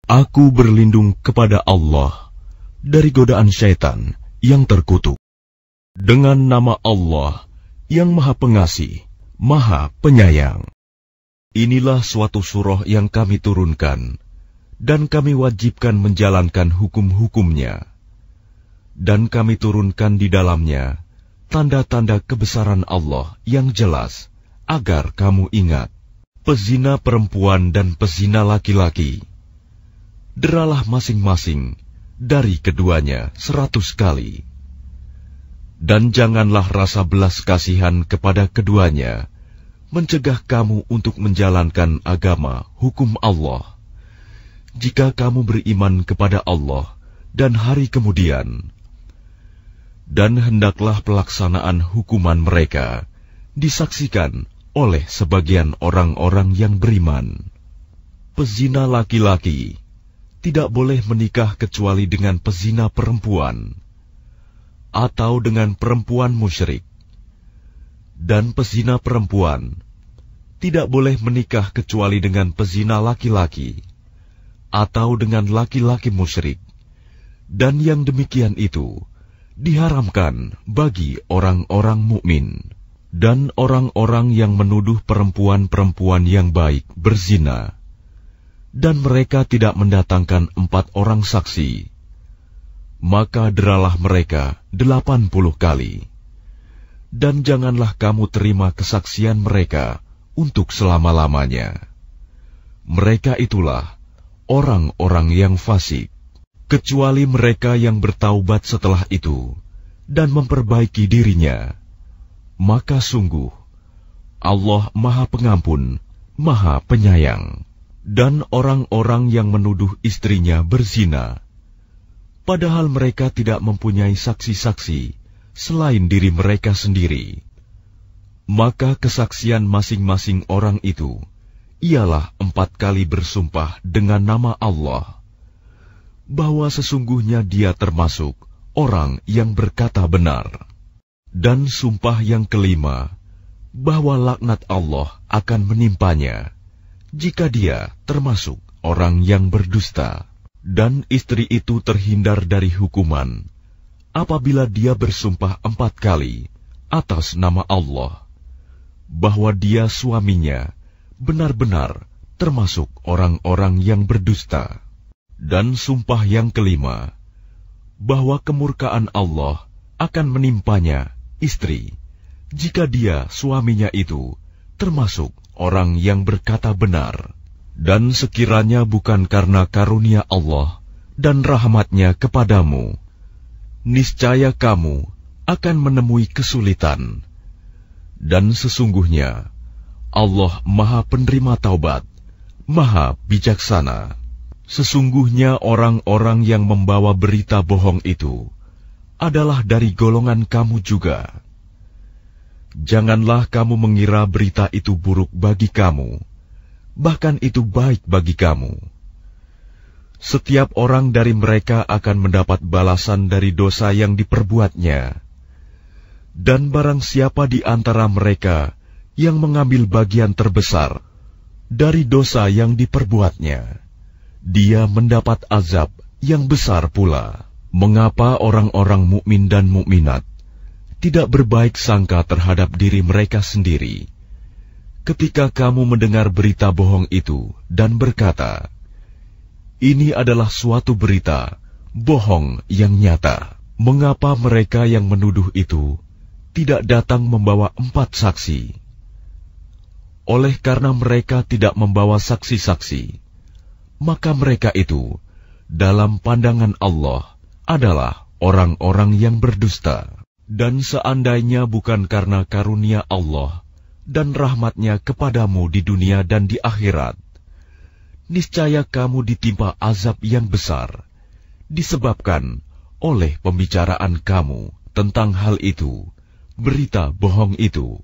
Aku berlindung kepada Allah dari godaan syaitan yang terkutuk. Dengan nama Allah yang Maha Pengasih, Maha Penyayang. Inilah suatu surah yang kami turunkan, dan kami wajibkan menjalankan hukum-hukumnya. Dan kami turunkan di dalamnya tanda-tanda kebesaran Allah yang jelas, agar kamu ingat. Pezina perempuan dan pezina laki-laki, deralah masing-masing dari keduanya 100 kali. Dan janganlah rasa belas kasihan kepada keduanya mencegah kamu untuk menjalankan agama hukum Allah. Jika kamu beriman kepada Allah dan hari kemudian, dan hendaklah pelaksanaan hukuman mereka disaksikan oleh sebagian orang-orang yang beriman. Pezina laki-laki tidak boleh menikah kecuali dengan pezina perempuan, atau dengan perempuan musyrik. Dan pezina perempuan tidak boleh menikah kecuali dengan pezina laki-laki, atau dengan laki-laki musyrik. Dan yang demikian itu diharamkan bagi orang-orang mukmin. Dan orang-orang yang menuduh perempuan-perempuan yang baik berzina, dan mereka tidak mendatangkan 4 orang saksi, maka deralah mereka 80 kali. Dan janganlah kamu terima kesaksian mereka untuk selama-lamanya. Mereka itulah orang-orang yang fasik, kecuali mereka yang bertaubat setelah itu dan memperbaiki dirinya. Maka sungguh Allah Maha Pengampun, Maha Penyayang. Dan orang-orang yang menuduh istrinya berzina, padahal mereka tidak mempunyai saksi-saksi selain diri mereka sendiri, maka kesaksian masing-masing orang itu ialah 4 kali bersumpah dengan nama Allah, bahwa sesungguhnya dia termasuk orang yang berkata benar. Dan sumpah yang kelima, bahwa laknat Allah akan menimpanya jika dia termasuk orang yang berdusta. Dan istri itu terhindar dari hukuman apabila dia bersumpah 4 kali atas nama Allah, bahwa dia suaminya benar-benar termasuk orang-orang yang berdusta. Dan sumpah yang kelima, bahwa kemurkaan Allah akan menimpanya istri, jika dia suaminya itu termasuk orang yang berkata benar. Dan sekiranya bukan karena karunia Allah dan rahmat-Nya kepadamu, niscaya kamu akan menemui kesulitan. Dan sesungguhnya Allah Maha Penerima Taubat, Maha Bijaksana. Sesungguhnya orang-orang yang membawa berita bohong itu adalah dari golongan kamu juga. Janganlah kamu mengira berita itu buruk bagi kamu, bahkan itu baik bagi kamu. Setiap orang dari mereka akan mendapat balasan dari dosa yang diperbuatnya. Dan barang siapa di antara mereka yang mengambil bagian terbesar dari dosa yang diperbuatnya, dia mendapat azab yang besar pula. Mengapa orang-orang mukmin dan mukminat tidak berbaik sangka terhadap diri mereka sendiri ketika kamu mendengar berita bohong itu dan berkata, ini adalah suatu berita bohong yang nyata? Mengapa mereka yang menuduh itu tidak datang membawa 4 saksi? Oleh karena mereka tidak membawa saksi-saksi, maka mereka itu dalam pandangan Allah adalah orang-orang yang berdusta. Dan seandainya bukan karena karunia Allah dan rahmat-Nya kepadamu di dunia dan di akhirat, niscaya kamu ditimpa azab yang besar disebabkan oleh pembicaraan kamu tentang hal itu, berita bohong itu.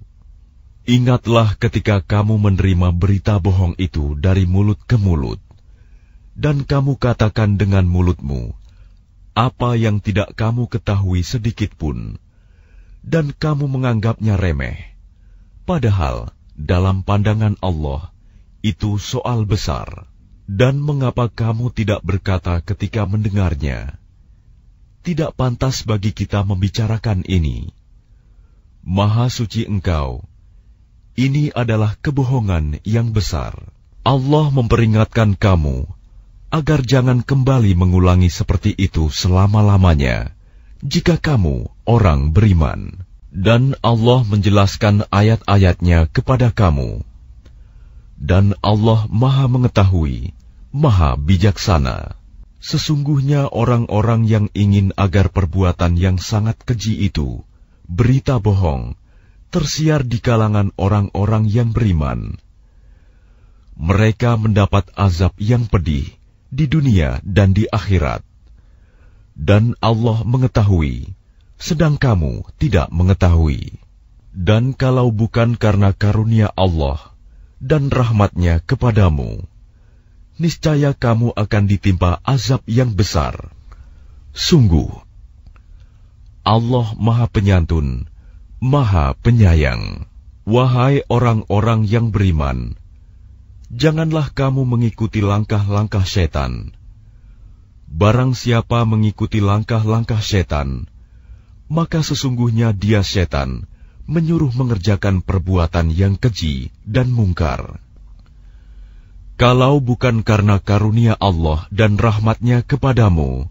Ingatlah ketika kamu menerima berita bohong itu dari mulut ke mulut, dan kamu katakan dengan mulutmu apa yang tidak kamu ketahui sedikit pun, dan kamu menganggapnya remeh, padahal dalam pandangan Allah itu soal besar. Dan mengapa kamu tidak berkata ketika mendengarnya, tidak pantas bagi kita membicarakan ini? Maha suci Engkau, ini adalah kebohongan yang besar. Allah memperingatkan kamu agar jangan kembali mengulangi seperti itu selama-lamanya, jika kamu orang beriman. Dan Allah menjelaskan ayat-ayatnya kepada kamu. Dan Allah Maha Mengetahui, Maha Bijaksana. Sesungguhnya orang-orang yang ingin agar perbuatan yang sangat keji itu, berita bohong, tersiar di kalangan orang-orang yang beriman. Mereka mendapat azab yang pedih di dunia dan di akhirat. Dan Allah mengetahui, sedang kamu tidak mengetahui. Dan kalau bukan karena karunia Allah dan rahmat-Nya kepadamu, niscaya kamu akan ditimpa azab yang besar. Sungguh, Allah Maha Penyantun, Maha Penyayang. Wahai orang-orang yang beriman, janganlah kamu mengikuti langkah-langkah setan. Barang siapa mengikuti langkah-langkah setan, maka sesungguhnya dia setan menyuruh mengerjakan perbuatan yang keji dan mungkar. Kalau bukan karena karunia Allah dan rahmat-Nya kepadamu,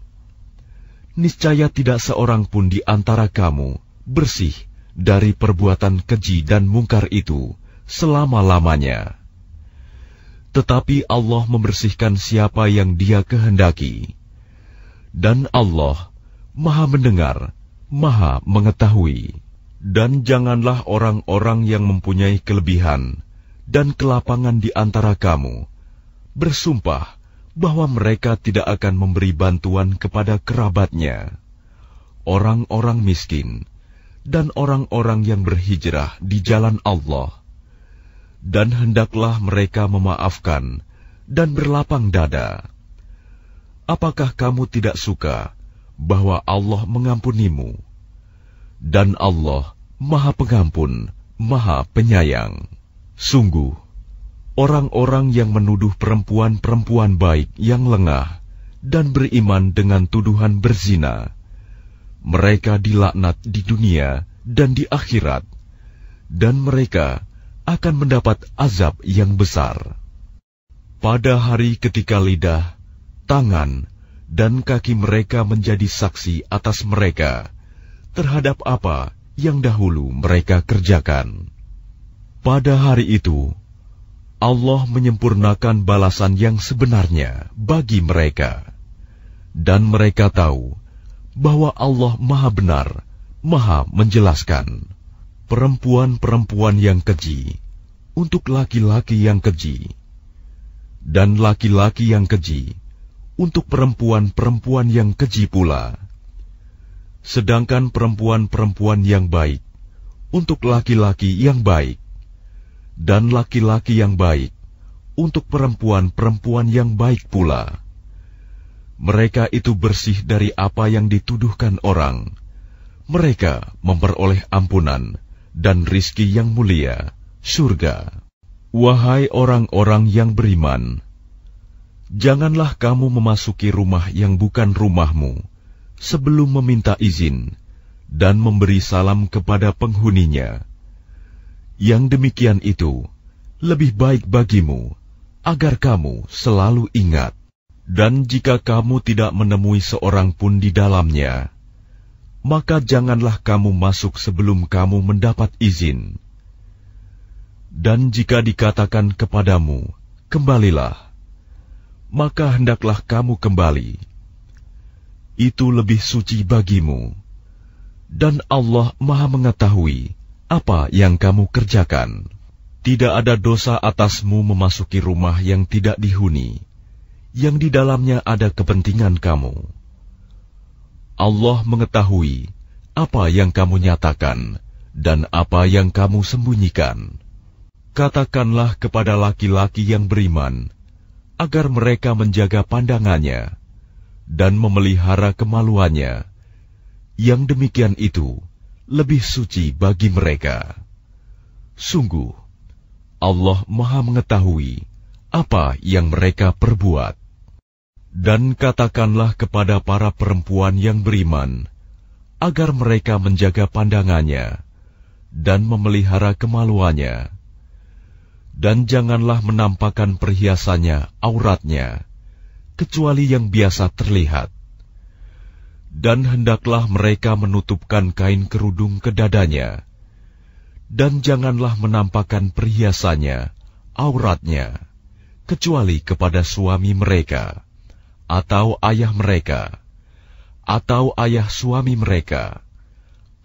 niscaya tidak seorang pun di antara kamu bersih dari perbuatan keji dan mungkar itu selama-lamanya. Tetapi Allah membersihkan siapa yang Dia kehendaki. Dan Allah Maha mendengar, Maha mengetahui. Dan janganlah orang-orang yang mempunyai kelebihan dan kelapangan di antara kamu bersumpah bahwa mereka tidak akan memberi bantuan kepada kerabatnya, orang-orang miskin, dan orang-orang yang berhijrah di jalan Allah. Dan hendaklah mereka memaafkan dan berlapang dada. Apakah kamu tidak suka bahwa Allah mengampunimu? Dan Allah Maha Pengampun, Maha Penyayang. Sungguh, orang-orang yang menuduh perempuan-perempuan baik yang lengah dan beriman dengan tuduhan berzina, mereka dilaknat di dunia dan di akhirat, dan mereka akan mendapat azab yang besar. Pada hari ketika lidah, tangan, dan kaki mereka menjadi saksi atas mereka terhadap apa yang dahulu mereka kerjakan. Pada hari itu, Allah menyempurnakan balasan yang sebenarnya bagi mereka. Dan mereka tahu bahwa Allah Maha Benar, Maha Menjelaskan. Perempuan-perempuan yang keji untuk laki-laki yang keji, dan laki-laki yang keji untuk perempuan-perempuan yang keji pula. Sedangkan perempuan-perempuan yang baik untuk laki-laki yang baik, dan laki-laki yang baik untuk perempuan-perempuan yang baik pula. Mereka itu bersih dari apa yang dituduhkan orang. Mereka memperoleh ampunan dan rizki yang mulia, surga. Wahai orang-orang yang beriman, janganlah kamu memasuki rumah yang bukan rumahmu sebelum meminta izin dan memberi salam kepada penghuninya. Yang demikian itu lebih baik bagimu, agar kamu selalu ingat. Dan jika kamu tidak menemui seorang pun di dalamnya, maka janganlah kamu masuk sebelum kamu mendapat izin. Dan jika dikatakan kepadamu, kembalilah, maka hendaklah kamu kembali. Itu lebih suci bagimu. Dan Allah Maha Mengetahui apa yang kamu kerjakan. Tidak ada dosa atasmu memasuki rumah yang tidak dihuni, yang di dalamnya ada kepentingan kamu. Allah mengetahui apa yang kamu nyatakan dan apa yang kamu sembunyikan. Katakanlah kepada laki-laki yang beriman agar mereka menjaga pandangannya dan memelihara kemaluannya. Yang demikian itu lebih suci bagi mereka. Sungguh, Allah Maha Mengetahui apa yang mereka perbuat. Dan katakanlah kepada para perempuan yang beriman, agar mereka menjaga pandangannya dan memelihara kemaluannya, dan janganlah menampakkan perhiasannya, auratnya, kecuali yang biasa terlihat. Dan hendaklah mereka menutupkan kain kerudung ke dadanya, dan janganlah menampakkan perhiasannya, auratnya, kecuali kepada suami mereka, atau ayah mereka, atau ayah suami mereka,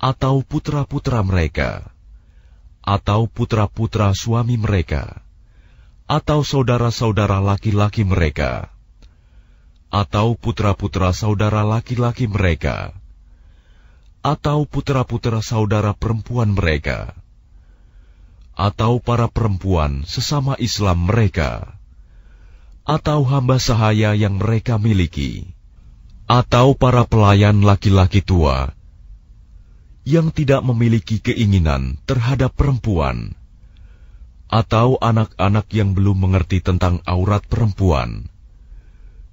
atau putra-putra mereka, atau putra-putra suami mereka, atau saudara-saudara laki-laki mereka, atau putra-putra saudara laki-laki mereka, atau putra-putra saudara perempuan mereka, atau para perempuan sesama Islam mereka, atau hamba sahaya yang mereka miliki, atau para pelayan laki-laki tua yang tidak memiliki keinginan terhadap perempuan, atau anak-anak yang belum mengerti tentang aurat perempuan.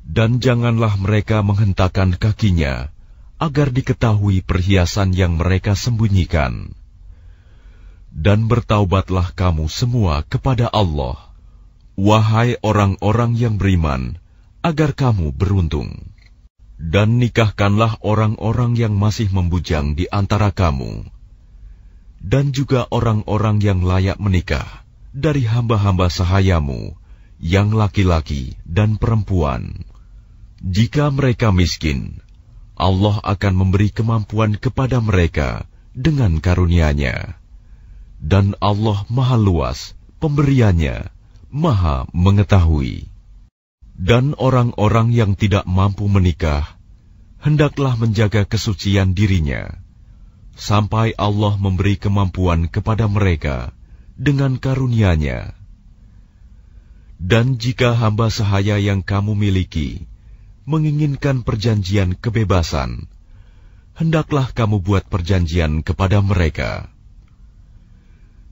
Dan janganlah mereka menghentakkan kakinya agar diketahui perhiasan yang mereka sembunyikan. Dan bertaubatlah kamu semua kepada Allah, wahai orang-orang yang beriman, agar kamu beruntung. Dan nikahkanlah orang-orang yang masih membujang di antara kamu, dan juga orang-orang yang layak menikah dari hamba-hamba sahayamu, yang laki-laki dan perempuan. Jika mereka miskin, Allah akan memberi kemampuan kepada mereka dengan karunia-Nya. Dan Allah Maha Luas pemberiannya, Maha Mengetahui. Dan orang-orang yang tidak mampu menikah, hendaklah menjaga kesucian dirinya, sampai Allah memberi kemampuan kepada mereka dengan karunia-Nya. Dan jika hamba sahaya yang kamu miliki menginginkan perjanjian kebebasan, hendaklah kamu buat perjanjian kepada mereka.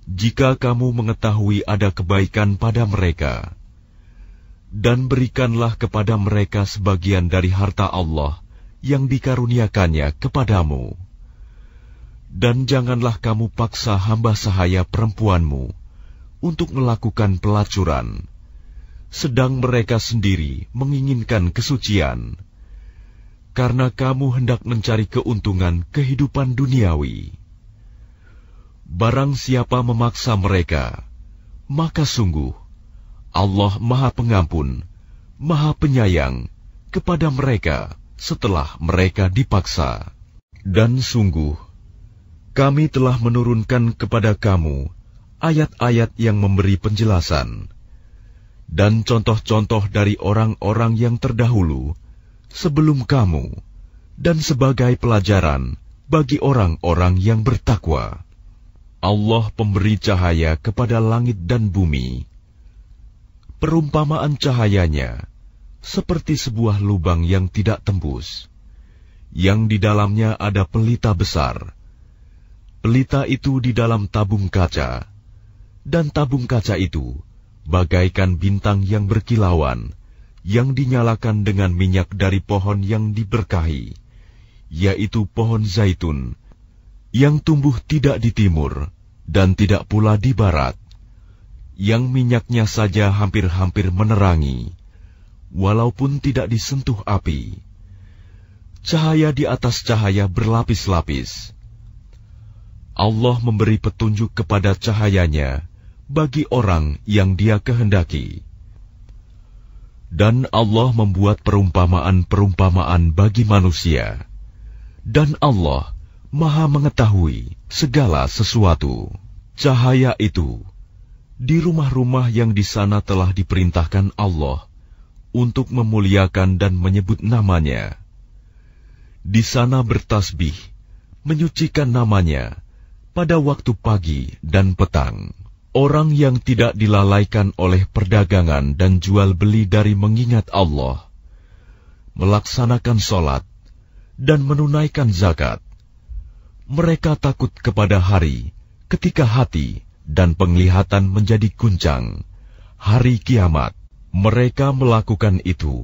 Jika kamu mengetahui ada kebaikan pada mereka, dan berikanlah kepada mereka sebagian dari harta Allah yang dikaruniakannya kepadamu. Dan janganlah kamu paksa hamba sahaya perempuanmu untuk melakukan pelacuran, sedang mereka sendiri menginginkan kesucian, karena kamu hendak mencari keuntungan kehidupan duniawi. Barang siapa memaksa mereka, maka sungguh Allah Maha Pengampun, Maha Penyayang kepada mereka setelah mereka dipaksa. Dan sungguh, kami telah menurunkan kepada kamu ayat-ayat yang memberi penjelasan, dan contoh-contoh dari orang-orang yang terdahulu sebelum kamu, dan sebagai pelajaran bagi orang-orang yang bertakwa. Allah pemberi cahaya kepada langit dan bumi. Perumpamaan cahayanya seperti sebuah lubang yang tidak tembus, yang di dalamnya ada pelita besar. Pelita itu di dalam tabung kaca, dan tabung kaca itu bagaikan bintang yang berkilauan, yang dinyalakan dengan minyak dari pohon yang diberkahi, yaitu pohon zaitun, yang tumbuh tidak di timur, dan tidak pula di barat, yang minyaknya saja hampir-hampir menerangi, walaupun tidak disentuh api. Cahaya di atas cahaya berlapis-lapis. Allah memberi petunjuk kepada cahayanya bagi orang yang Dia kehendaki. Dan Allah membuat perumpamaan-perumpamaan bagi manusia. Dan Allah Maha mengetahui segala sesuatu. Cahaya itu di rumah-rumah yang di sana telah diperintahkan Allah untuk memuliakan dan menyebut nama-Nya. Di sana bertasbih, menyucikan nama-Nya pada waktu pagi dan petang. Orang yang tidak dilalaikan oleh perdagangan dan jual beli dari mengingat Allah, melaksanakan sholat, dan menunaikan zakat. Mereka takut kepada hari ketika hati dan penglihatan menjadi guncang, hari kiamat. Mereka melakukan itu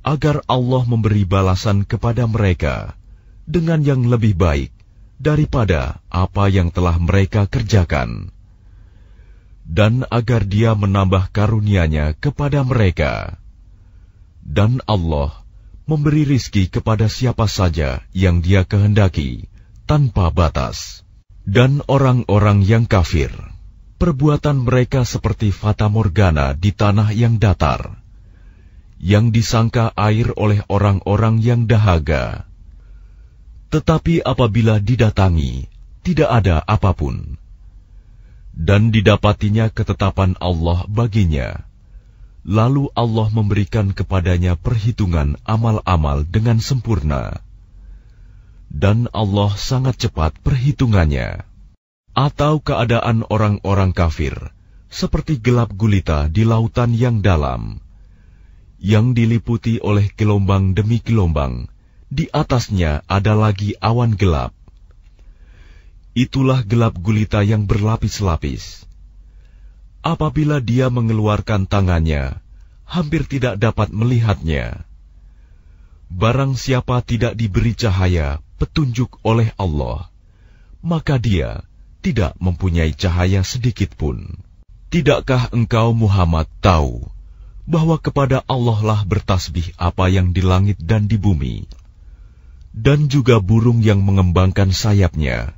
agar Allah memberi balasan kepada mereka dengan yang lebih baik daripada apa yang telah mereka kerjakan, dan agar Dia menambah karunia-Nya kepada mereka. Dan Allah memberi rizki kepada siapa saja yang Dia kehendaki tanpa batas. Dan orang-orang yang kafir, perbuatan mereka seperti fata morgana di tanah yang datar, yang disangka air oleh orang-orang yang dahaga. Tetapi apabila didatangi, tidak ada apapun. Dan didapatinya ketetapan Allah baginya, lalu Allah memberikan kepadanya perhitungan amal-amal dengan sempurna. Dan Allah sangat cepat perhitungannya. Atau keadaan orang-orang kafir seperti gelap gulita di lautan yang dalam, yang diliputi oleh gelombang demi gelombang, di atasnya ada lagi awan gelap. Itulah gelap gulita yang berlapis-lapis. Apabila dia mengeluarkan tangannya, hampir tidak dapat melihatnya. Barang siapa tidak diberi cahaya petunjuk oleh Allah, maka dia tidak mempunyai cahaya sedikit pun. Tidakkah engkau Muhammad tahu bahwa kepada Allah lah bertasbih apa yang di langit dan di bumi, dan juga burung yang mengembangkan sayapnya?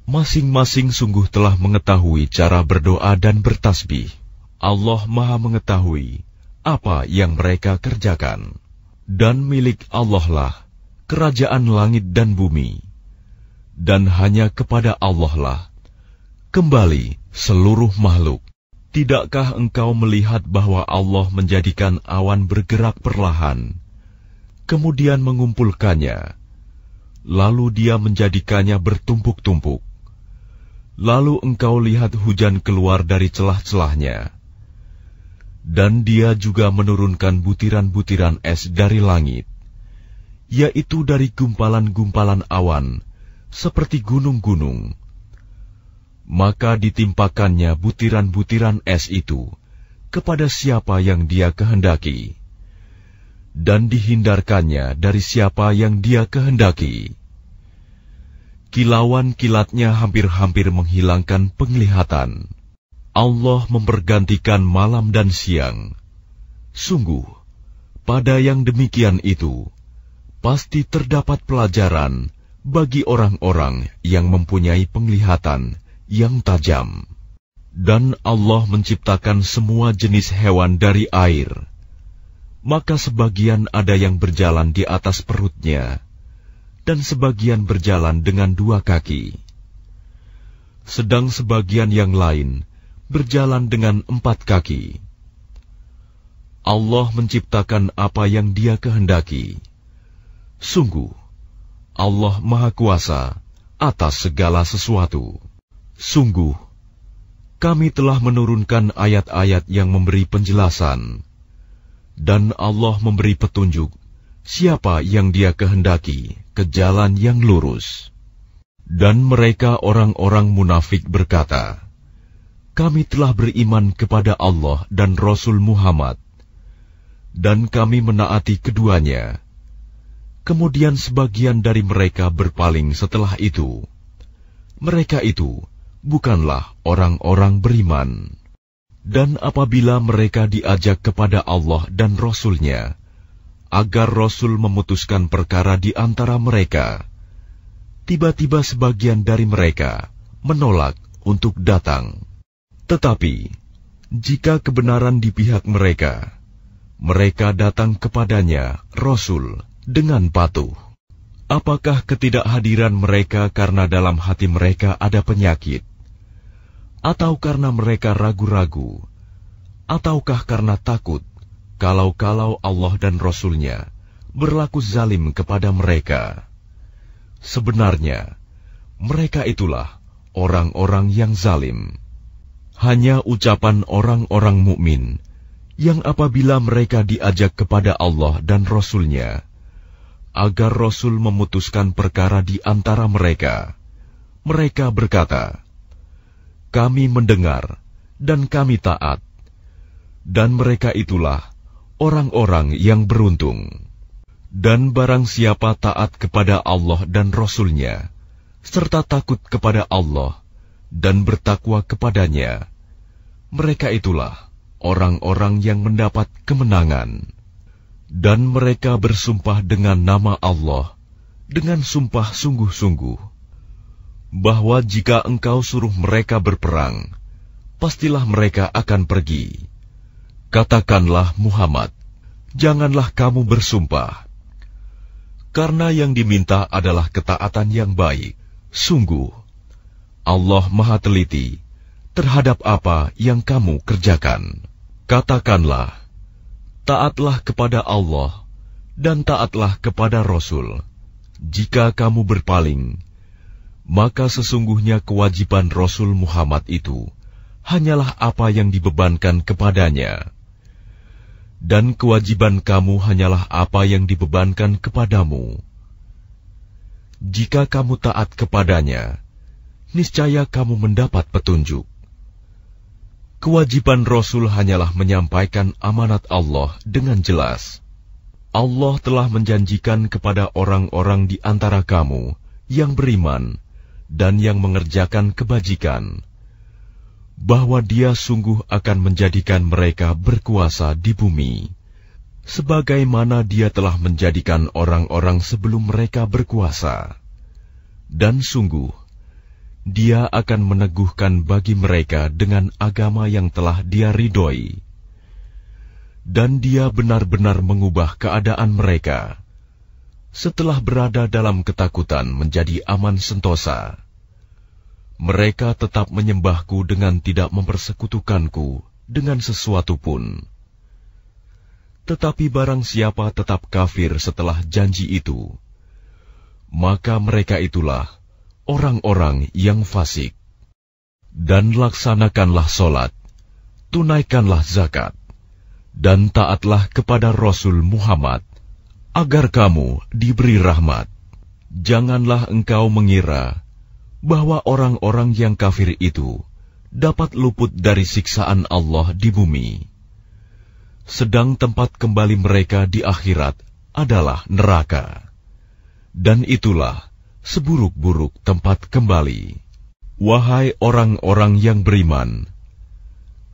Masing-masing sungguh telah mengetahui cara berdoa dan bertasbih. Allah Maha mengetahui apa yang mereka kerjakan. Dan milik Allah lah kerajaan langit dan bumi, dan hanya kepada Allah lah kembali seluruh makhluk. Tidakkah engkau melihat bahwa Allah menjadikan awan bergerak perlahan, kemudian mengumpulkannya, lalu Dia menjadikannya bertumpuk-tumpuk? Lalu engkau lihat hujan keluar dari celah-celahnya, dan Dia juga menurunkan butiran-butiran es dari langit, yaitu dari gumpalan-gumpalan awan, seperti gunung-gunung. Maka ditimpakannya butiran-butiran es itu kepada siapa yang Dia kehendaki, dan dihindarkannya dari siapa yang Dia kehendaki. Kilauan kilatnya hampir-hampir menghilangkan penglihatan. Allah mempergantikan malam dan siang. Sungguh, pada yang demikian itu, pasti terdapat pelajaran bagi orang-orang yang mempunyai penglihatan yang tajam. Dan Allah menciptakan semua jenis hewan dari air. Maka sebagian ada yang berjalan di atas perutnya, dan sebagian berjalan dengan dua kaki. Sedang sebagian yang lain berjalan dengan 4 kaki. Allah menciptakan apa yang Dia kehendaki. Sungguh, Allah Maha Kuasa atas segala sesuatu. Sungguh, kami telah menurunkan ayat-ayat yang memberi penjelasan, dan Allah memberi petunjuk siapa yang Dia kehendaki ke jalan yang lurus. Dan mereka orang-orang munafik berkata, kami telah beriman kepada Allah dan Rasul Muhammad, dan kami menaati keduanya. Kemudian sebagian dari mereka berpaling setelah itu. Mereka itu bukanlah orang-orang beriman. Dan apabila mereka diajak kepada Allah dan Rasul-Nya, agar Rasul memutuskan perkara di antara mereka, tiba-tiba sebagian dari mereka menolak untuk datang. Tetapi, jika kebenaran di pihak mereka, mereka datang kepadanya, Rasul, dengan patuh. Apakah ketidakhadiran mereka karena dalam hati mereka ada penyakit? Atau karena mereka ragu-ragu? Ataukah karena takut, kalau-kalau Allah dan Rasul-Nya berlaku zalim kepada mereka? Sebenarnya, mereka itulah orang-orang yang zalim. Hanya ucapan orang-orang mukmin yang apabila mereka diajak kepada Allah dan Rasul-Nya, agar Rasul memutuskan perkara di antara mereka, mereka berkata, kami mendengar dan kami taat. dan mereka itulah orang-orang yang beruntung. Dan barang siapa taat kepada Allah dan Rasul-Nya, serta takut kepada Allah dan bertakwa kepadanya, mereka itulah orang-orang yang mendapat kemenangan. Dan mereka bersumpah dengan nama Allah, dengan sumpah sungguh-sungguh, bahwa jika engkau suruh mereka berperang, pastilah mereka akan pergi. Katakanlah Muhammad, janganlah kamu bersumpah, karena yang diminta adalah ketaatan yang baik. Sungguh, Allah Maha Teliti terhadap apa yang kamu kerjakan. Katakanlah, taatlah kepada Allah dan taatlah kepada Rasul. Jika kamu berpaling, maka sesungguhnya kewajiban Rasul Muhammad itu hanyalah apa yang dibebankan kepadanya, dan kewajiban kamu hanyalah apa yang dibebankan kepadamu. Jika kamu taat kepadanya, niscaya kamu mendapat petunjuk. Kewajiban Rasul hanyalah menyampaikan amanat Allah dengan jelas. Allah telah menjanjikan kepada orang-orang di antara kamu yang beriman dan yang mengerjakan kebajikan, bahwa Dia sungguh akan menjadikan mereka berkuasa di bumi, sebagaimana Dia telah menjadikan orang-orang sebelum mereka berkuasa. Dan sungguh, Dia akan meneguhkan bagi mereka dengan agama yang telah Dia ridhoi. Dan Dia benar-benar mengubah keadaan mereka, setelah berada dalam ketakutan menjadi aman sentosa. Mereka tetap menyembahku dengan tidak mempersekutukanku dengan sesuatu pun. Tetapi barang siapa tetap kafir setelah janji itu, maka mereka itulah orang-orang yang fasik. Dan laksanakanlah solat, tunaikanlah zakat, dan taatlah kepada Rasul Muhammad, agar kamu diberi rahmat. Janganlah engkau mengira bahwa orang-orang yang kafir itu dapat luput dari siksaan Allah di bumi, sedang tempat kembali mereka di akhirat adalah neraka, dan itulah seburuk-buruk tempat kembali. Wahai orang-orang yang beriman,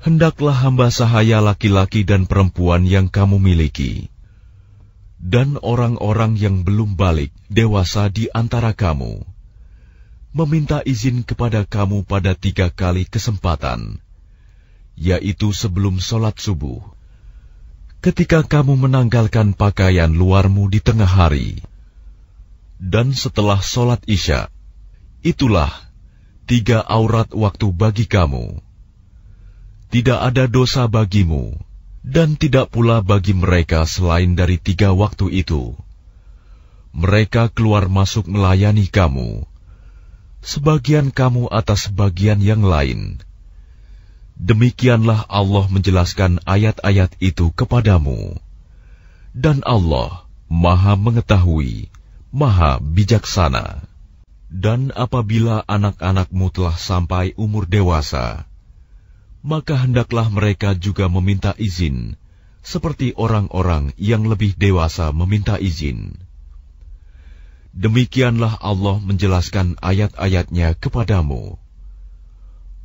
hendaklah hamba sahaya laki-laki dan perempuan yang kamu miliki, dan orang-orang yang belum balik dewasa di antara kamu, meminta izin kepada kamu pada 3 kali kesempatan, yaitu sebelum sholat subuh, ketika kamu menanggalkan pakaian luarmu di tengah hari, dan setelah sholat isya. Itulah 3 aurat waktu bagi kamu. Tidak ada dosa bagimu, dan tidak pula bagi mereka selain dari 3 waktu itu. Mereka keluar masuk melayani kamu, sebagian kamu atas sebagian yang lain. Demikianlah Allah menjelaskan ayat-ayat itu kepadamu. Dan Allah Maha Mengetahui, Maha Bijaksana. Dan apabila anak-anakmu telah sampai umur dewasa, maka hendaklah mereka juga meminta izin, seperti orang-orang yang lebih dewasa meminta izin. Demikianlah Allah menjelaskan ayat-ayatnya kepadamu.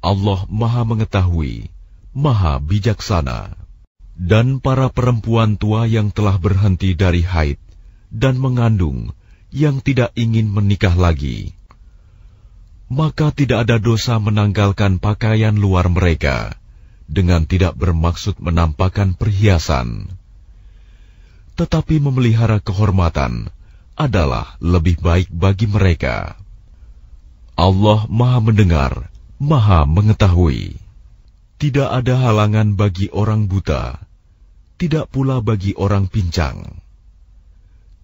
Allah Maha Mengetahui, Maha Bijaksana. Dan para perempuan tua yang telah berhenti dari haid dan mengandung, yang tidak ingin menikah lagi, maka tidak ada dosa menanggalkan pakaian luar mereka, dengan tidak bermaksud menampakkan perhiasan. Tetapi memelihara kehormatan adalah lebih baik bagi mereka. Allah Maha Mendengar, Maha Mengetahui. Tidak ada halangan bagi orang buta, tidak pula bagi orang pincang,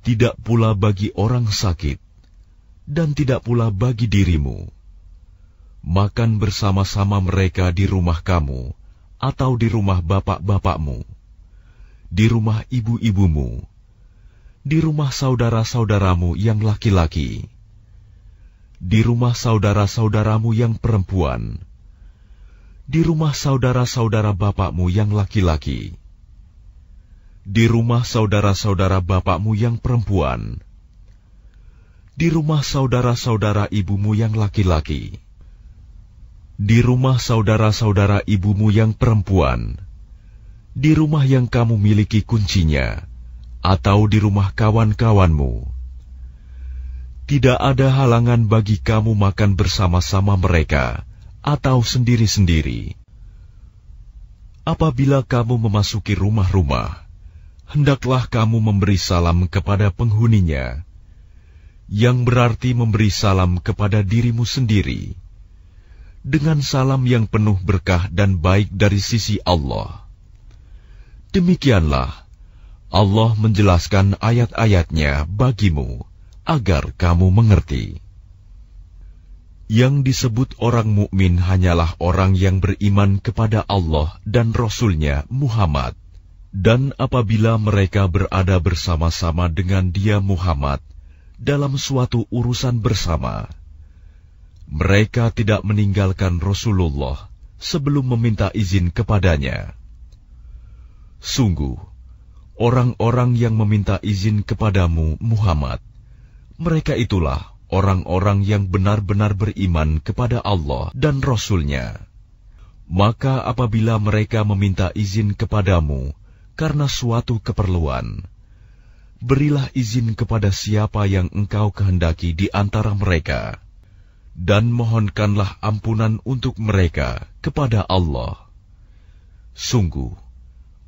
tidak pula bagi orang sakit, dan tidak pula bagi dirimu. Makan bersama-sama mereka di rumah kamu, atau di rumah bapak-bapakmu, di rumah ibu-ibumu, di rumah saudara-saudaramu yang laki-laki, di rumah saudara-saudaramu yang perempuan, di rumah saudara-saudara bapakmu yang laki-laki, di rumah saudara-saudara bapakmu yang perempuan, di rumah saudara-saudara ibumu yang laki-laki, di rumah saudara-saudara ibumu yang perempuan, di rumah yang kamu miliki kuncinya, atau di rumah kawan-kawanmu. Tidak ada halangan bagi kamu makan bersama-sama mereka, atau sendiri-sendiri. Apabila kamu memasuki rumah-rumah, hendaklah kamu memberi salam kepada penghuninya, yang berarti memberi salam kepada dirimu sendiri, dengan salam yang penuh berkah dan baik dari sisi Allah. Demikianlah Allah menjelaskan ayat-ayatnya bagimu, agar kamu mengerti. Yang disebut orang mukmin hanyalah orang yang beriman kepada Allah dan Rasul-Nya Muhammad, dan apabila mereka berada bersama-sama dengan Dia Muhammad dalam suatu urusan bersama, mereka tidak meninggalkan Rasulullah sebelum meminta izin kepadanya. Sungguh, orang-orang yang meminta izin kepadamu, Muhammad, mereka itulah orang-orang yang benar-benar beriman kepada Allah dan Rasul-Nya. Maka apabila mereka meminta izin kepadamu karena suatu keperluan, berilah izin kepada siapa yang engkau kehendaki di antara mereka, dan mohonkanlah ampunan untuk mereka kepada Allah. Sungguh,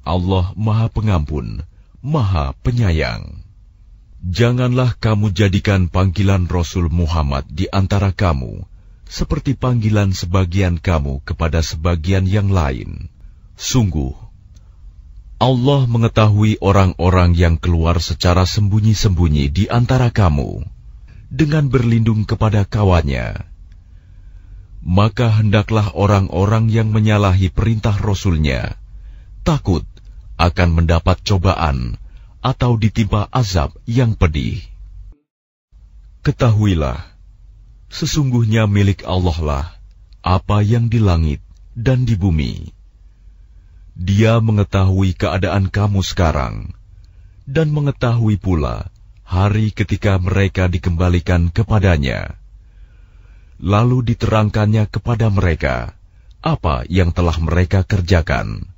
Allah Maha Pengampun, Maha Penyayang. Janganlah kamu jadikan panggilan Rasul Muhammad di antara kamu seperti panggilan sebagian kamu kepada sebagian yang lain. Sungguh, Allah mengetahui orang-orang yang keluar secara sembunyi-sembunyi di antara kamu dengan berlindung kepada kawannya. Maka hendaklah orang-orang yang menyalahi perintah Rasul-Nya takut akan mendapat cobaan atau ditimpa azab yang pedih. Ketahuilah, sesungguhnya milik Allah lah apa yang di langit dan di bumi. Dia mengetahui keadaan kamu sekarang, dan mengetahui pula hari ketika mereka dikembalikan kepadanya. Lalu diterangkannya kepada mereka apa yang telah mereka kerjakan.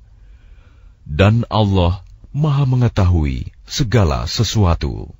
Dan Allah Maha mengetahui segala sesuatu.